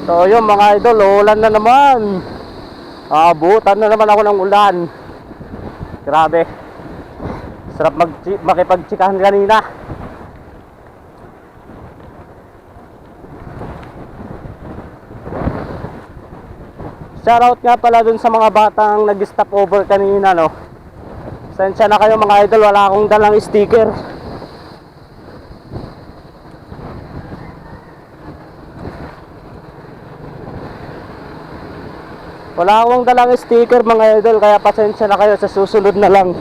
So yun mga idol, ulan na naman. Abutan na naman ako ng ulan. Grabe. Sarap makipagtsikahan kanina. Shoutout nga pala dun sa mga batang nag-stop over kanina, no. Sensya na kayo mga idol, wala akong dalang sticker. Wala akong dalang sticker mga idol, kaya pasensya na kayo, sa susunod na lang.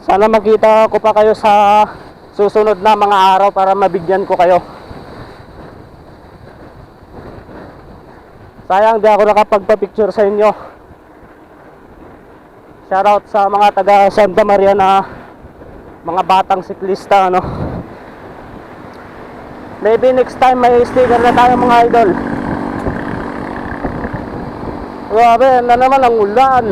Sana makita ko pa kayo sa susunod na mga araw para mabigyan ko kayo. Sayang di ako nakapagpa-picture sa inyo. Shoutout sa mga taga Santa Maria na mga batang siklista, ano. Maybe next time may sticker na tayo mga idol. Grabe na naman ang ulan.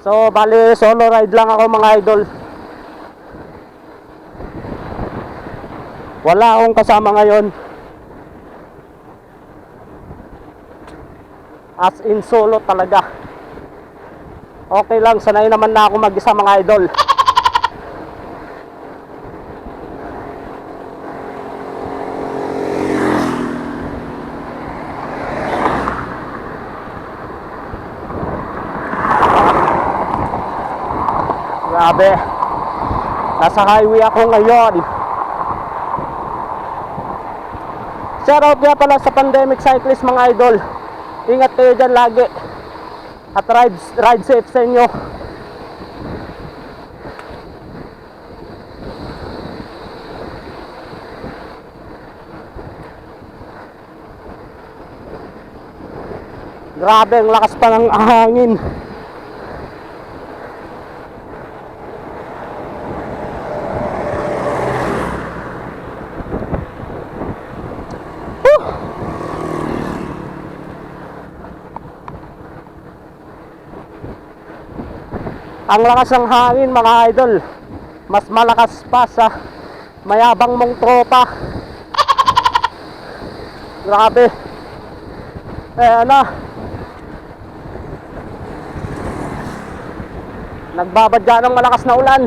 So bali solo ride lang ako mga idol. Wala akong kasama ngayon. As in solo talaga. Okay lang, sanay naman na ako mag-isa mga idol. Grabe. Nasa highway ako ngayon. Shoutout nga pala sa pandemic cyclist mga idol. Ingat kayo dyan lagi. At ride safe sa inyo. Grabe, ang lakas pa ng hangin. Ang lakas ng hangin mga idol, mas malakas pa sa mayabang mong tropa. Grabe. Ano, nagbabadya ng malakas na ulan.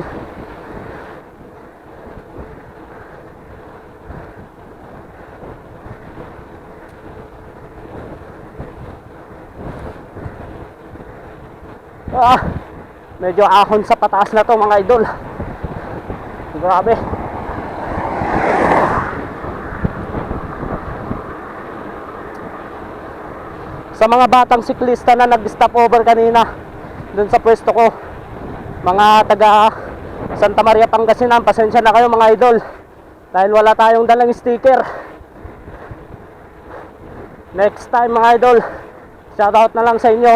Medyo ahon sa pataas na to mga idol. Grabe. Sa mga batang siklista na nag-stop over kanina dun sa pwesto ko, mga taga Santa Maria Pangasinan, pasensya na kayo mga idol dahil wala tayong dalang sticker. Next time mga idol, shoutout na lang sa inyo.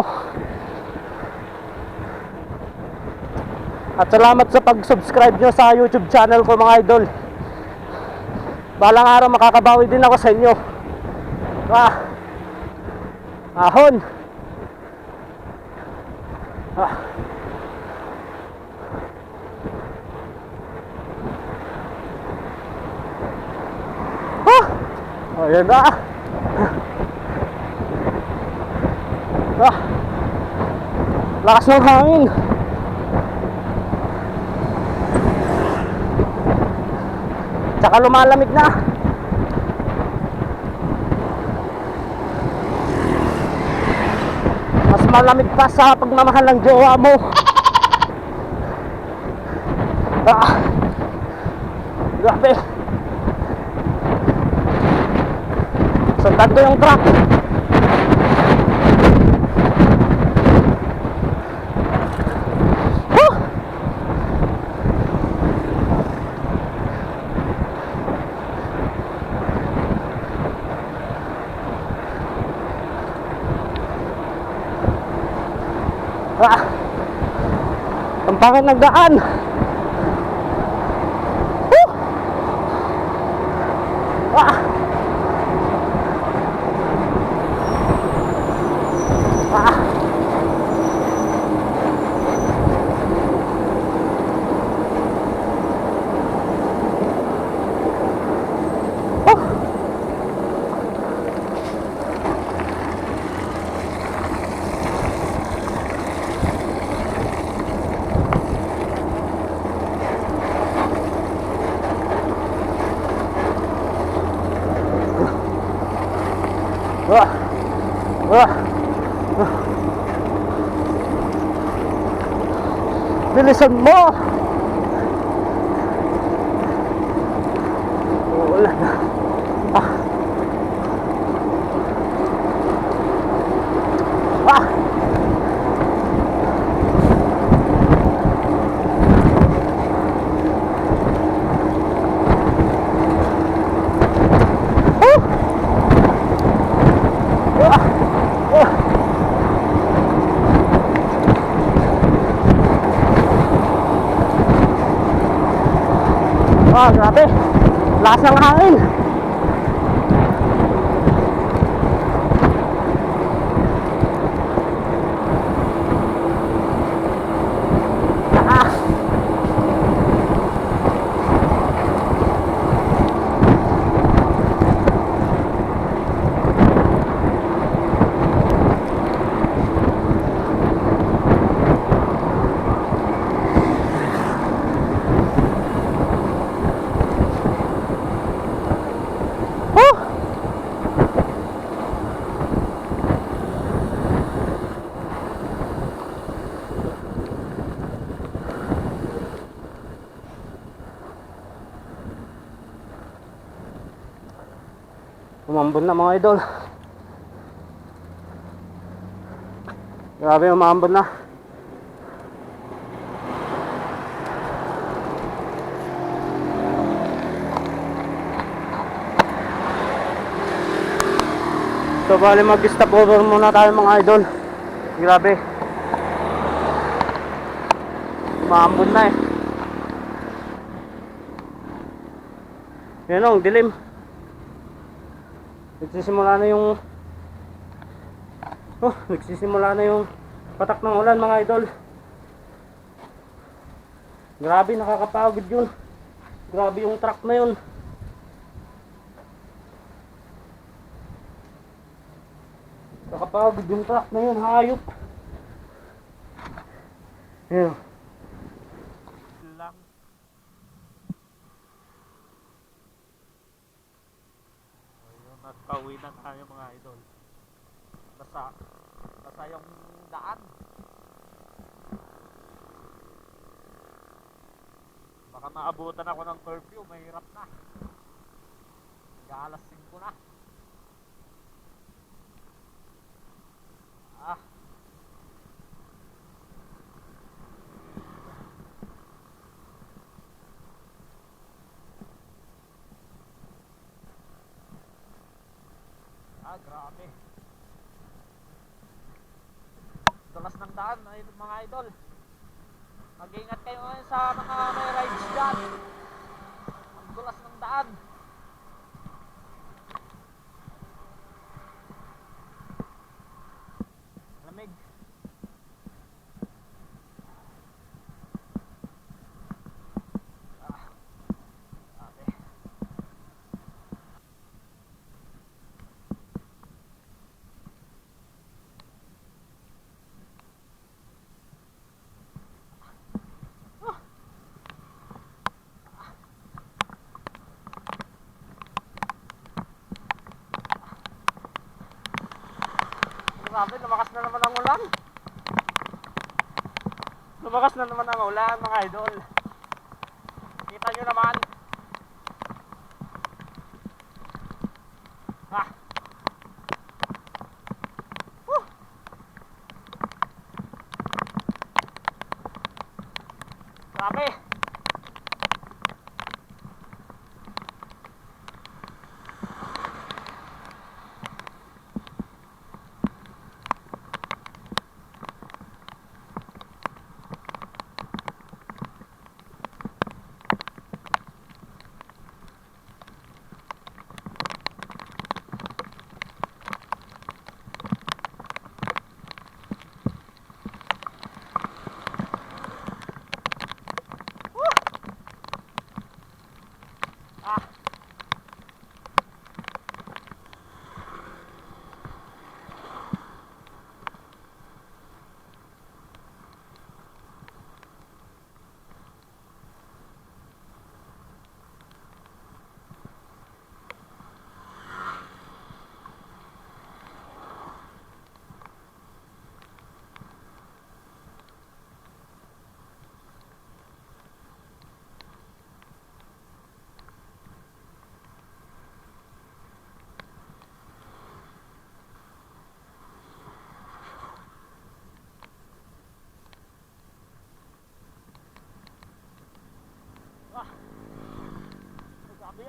At salamat sa pag-subscribe nyo sa YouTube channel ko mga idol. Balang araw makakabawi din ako sa inyo. Ahon. Ayan na. Lakas ng hangin. Tsaka lumalamig na. Mas malamig pa sa pagmamahal ng jowa mo. Grabe. Sundan ko yung truck. Ang Bakit nagdaan? Woo! Ah! Ah! Wah! Wah! Bilisan mo! Uulan na. Ah! Ah! Wah, grabe. Lakas ng hangin. Ah. Umambon na mga idol. Grabe, umambon na. So bali mag-stop over muna tayo mga idol. Grabe, umambon na eh. Yan o, dilim. Nagsisimula na yung patak ng ulan mga idol. Grabe, nakakapagod yun. Grabe yung truck na yun. Nakakapagod yung truck na yun, hayop. Ayun. Pauwi na tayo mga idol. Basta yung daan. Baka maabutan ako ng curfew, mahirap na. Alas 5 na. Ah. Grabe. Dulas ng daan mga idol. Mag-ingat kayo ngayon sa mga may rides dyan. Ang dulas ng daan. Lamig. Grabe, lumakas na naman ang ulan. Lumakas na naman ang ulan mga idol. Kita nyo naman. Ah. Grabe.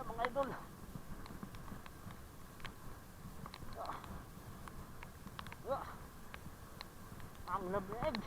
mga idol. Ang lamig.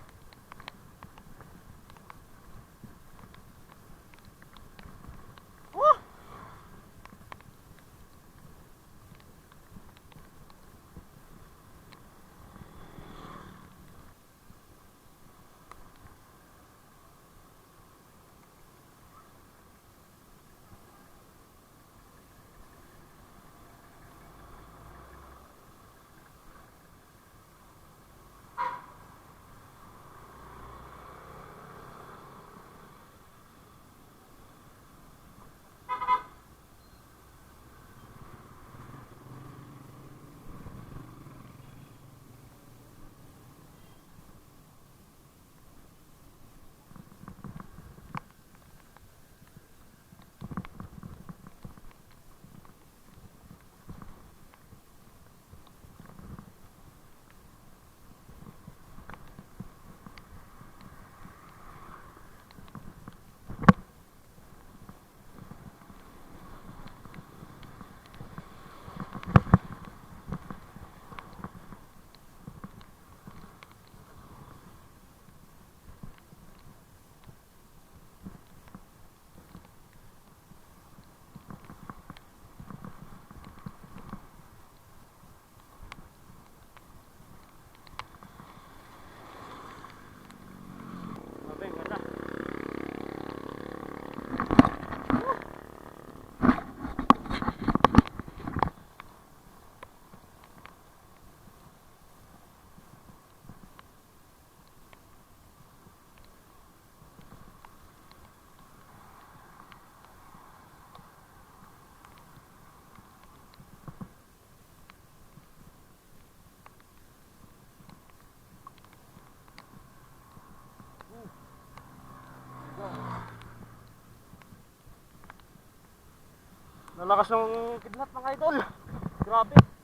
Nalakas ng kidlat mga idol. Grabe.